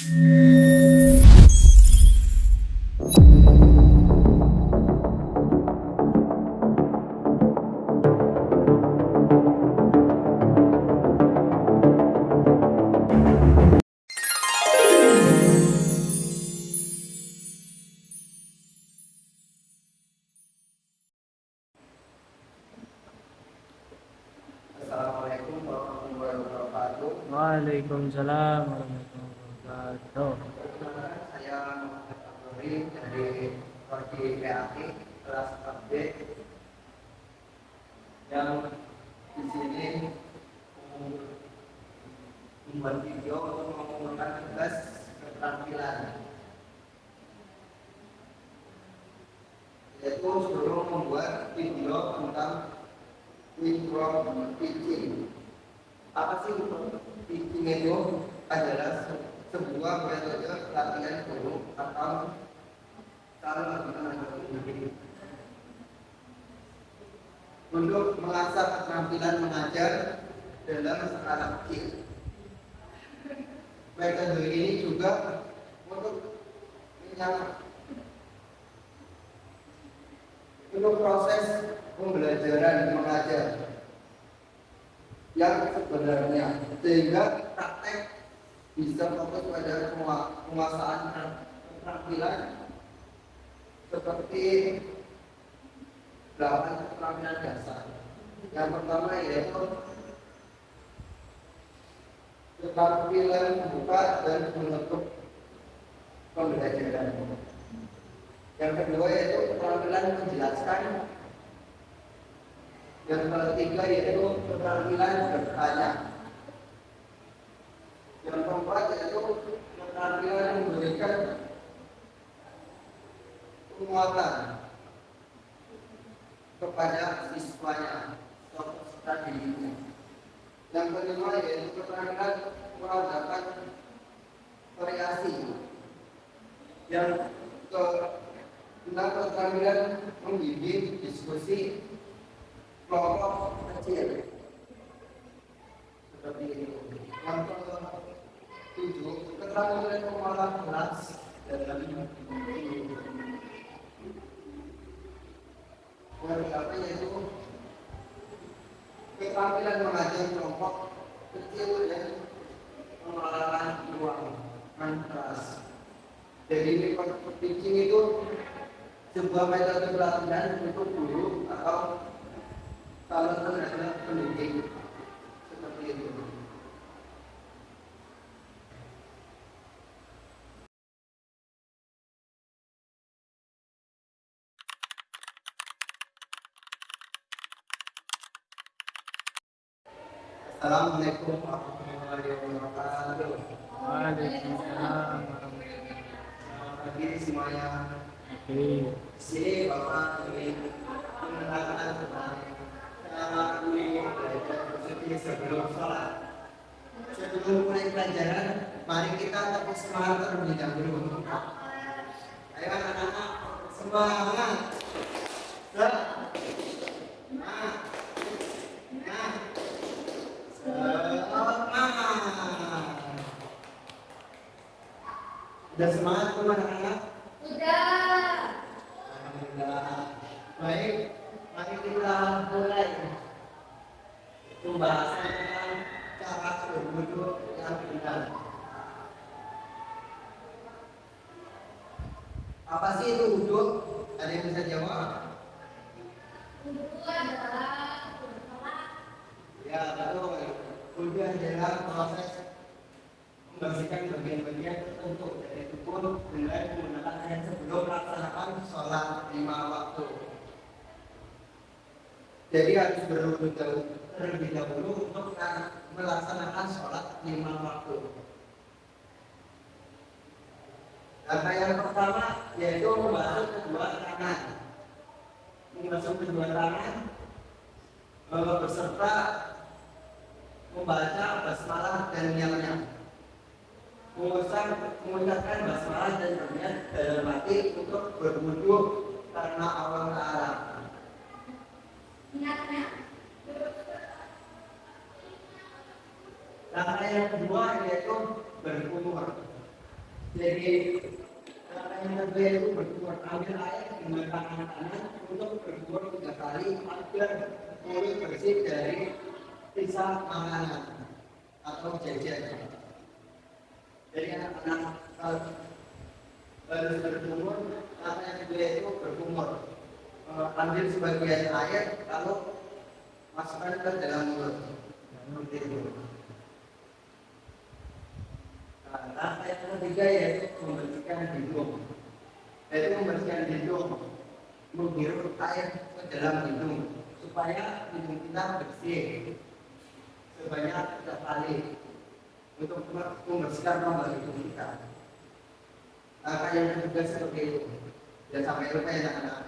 Assalamualaikum warahmatullahi wabarakatuh. Waalaikumsalam warahmatullahi wabarakatuh. Saya Muhammad Abduri dari Prodi PAT kelas 4B yang di sini membuat video untuk mengumpulkan tugas keterampilan, yaitu sebelum membuat video tentang micro teaching. Apa sih teaching itu? Adalah sebuah metode pelatihan guru atau calon tenaga pendidik untuk mengasah keterampilan mengajar dalam skala kecil. Metode ini juga untuk proses pembelajaran mengajar yang sebenarnya, sehingga praktek bisa fokus pada penguasaan keterampilan seperti 8 keterampilan dasar. Yang pertama yaitu keterampilan membuka dan menutup pembelajaran. Yang kedua yaitu keterampilan menjelaskan. Yang ketiga yaitu keterampilan bertanya. Yang keempat yaitu keterampilan memberikan penguatan kepada siswanya atau peserta didiknya. Yang kelima yaitu keterampilan mengadakan variasi. Yang keenam keterampilan membimbing diskusi kelompok kecil seperti itu. Yang ketujuh keterampilan mengolah kelas dalam apa yaitu keterampilan mengajar kelompok kecil dan pengelolaan ruangan kelas. Jadi teaching itu sebuah metode pelatihan untuk guru atau calon tenaga pendidik seperti itu. Assalamualaikum warahmatullahi wabarakatuh. Waalaikumsalam Selamat pagi semuanya. warahmatullahi Di sini Bapak ingin menerangkan tentang cara belajar bersuci sebelum sholat. Sebelum mulai pelajaran, mari kita tepuk semangat terlebih dahulu. Ayo anak-anak, semangat. Semangat. Sudah semangat belum anak-anak? Sudah. Alhamdulillah. Baik, mari kita mulai pembahasan tentang cara berwudu yang benar. Apa sih itu wudu? Ada yang bisa jawab? Wudu adalah sholat. Ya betul. Wudu adalah proses membersihkan bagian-bagian tertentu dari tubuh dengan menggunakan air sebelum melaksanakan sholat 5 waktu. Jadi harus berwudu terlebih dahulu untuk melaksanakan sholat 5 waktu. Langkah yang pertama yaitu membasuh kedua tangan. Membasuh kedua tangan beserta membaca basmalah dan niatnya. Mengucapkan basmalah dan niat dalam hati untuk berwudu karena Allah Ta'ala. Niatnya Langkah yang kedua yaitu berkumur. Jadi langkah yang kedua itu berkumur, ambil air dengan tangan kanan untuk berkumur 3 kali agar mulut bersih dari sisa makanan atau jajan. Jadi anak-anak harus berkumur, langkah yang kedua itu berkumur. Ambil sebagian air lalu masukkan ke dalam mulut. Seperti itu. Langkah yang ketiga yaitu membersihkan hidung. Yaitu membersihkan hidung, menghirup air ke dalam hidung supaya hidung kita bersih sebanyak 3 kali untuk membersihkan rongga hidung kita. Langkah yang ketiga seperti itu. Dan sampai lupa ya anak-anak.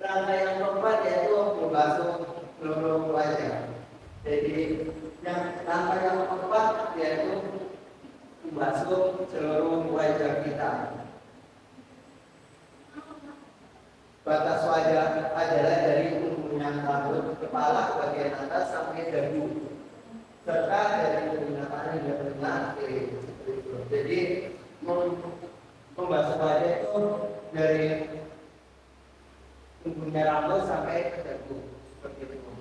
Langkah yang keempat yaitu membasuh seluruh wajah. Jadi langkah yang keempat yaitu membasuh seluruh wajah kita. Batas wajah adalah dari ujung rambut kepala bagian atas sampai dagu, serta dari menggunakan hingga tengah kiri. Jadi membasuh wajah itu dari ujungnya rambut sampai ke dagu seperti itu.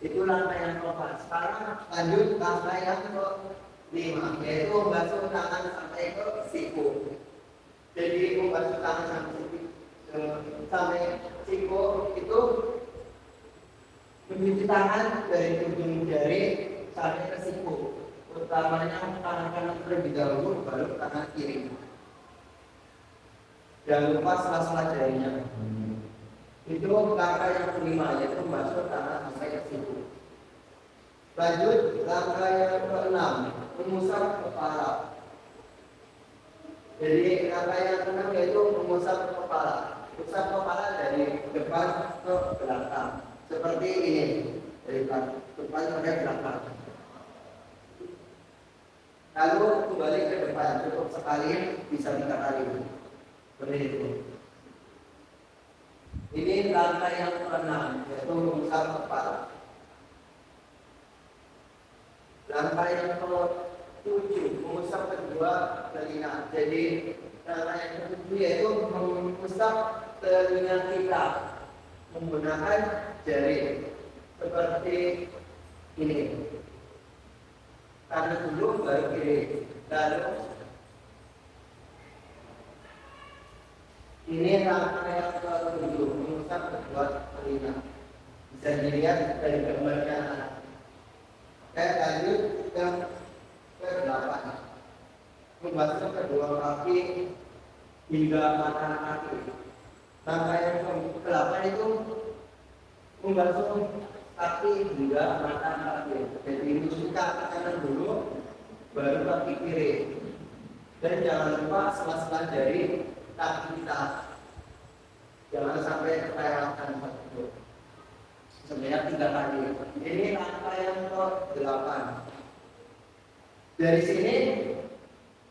Itu langkah yang keempat. Sekarang lanjut langkah yang kelima, yaitu membasuh tangan sampai ke siku. Jadi membasuh tangan sampai siku itu mencuci tangan dari ujung jari sampai ke siku. Utamanya tangan kanan terlebih dahulu, baru tangan kiri. Jangan lupa sela-sela jarinya. Itu langkah yang kelima, yaitu membasuh tangan sampai ke siku. Lanjut langkah yang keenam, mengusap kepala. Jadi langkah yang keenam yaitu mengusap kepala. Usap kepala dari depan ke belakang, seperti ini, dari depan ke belakang. Lalu kembali ke depan, cukup sekali, bisa 3 kali. Seperti itu. Ini langkah yang keenam, yaitu mengusap kepala. Langkah yang ke-7, mengusap kedua telinga. Jadi langkah yang ke-7 yaitu mengusap telinga kita menggunakan jari seperti ini. Kanan dulu baru kiri. Lalu ini langkah yang ke-7, mengusap kedua telinga. Bisa dilihat dari gambarnya. Lanjut yang ke-8, membasuh kedua kaki hingga mata kaki. Langkah yang ke-8 itu membasuh kaki hingga mata kaki. Jadi mencuci kaki kanan dulu, baru kaki kiri. Dan jangan lupa sela-sela jari kaki kita. Jangan sampai kelewatan satu. Sebanyak 3 kali. Ini langkah yang ke-8. Dari sini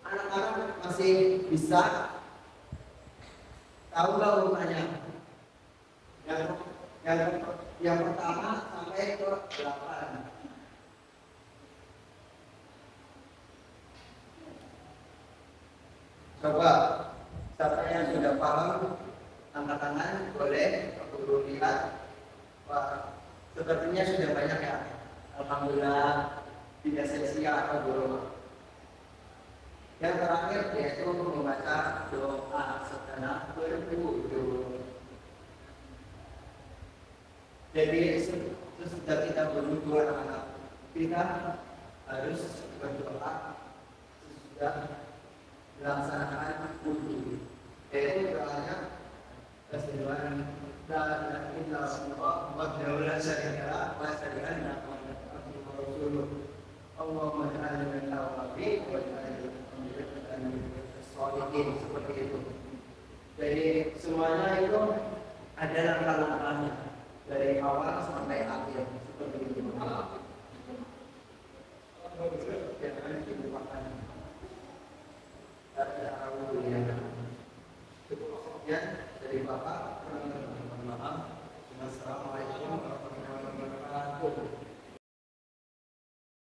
anak-anak masih bisa tahu nggak urutannya? Yang pertama sampai ke-8. Coba siapa yang sudah paham angkat tangan boleh guru lihat. Wah, sepertinya sudah banyak ya. Alhamdulillah tidak sia-sia atau bohong. Yang terakhir yaitu membaca doa setelah berwudu. Jadi sesudah kita berwudu anak-anak, kita harus berdoa sesudah melaksanakan wudu. Yaitu doanya keseduhan la ilaha illallah wa la syarika lahu wa sallallahu alaihi wa sallam. Allahumma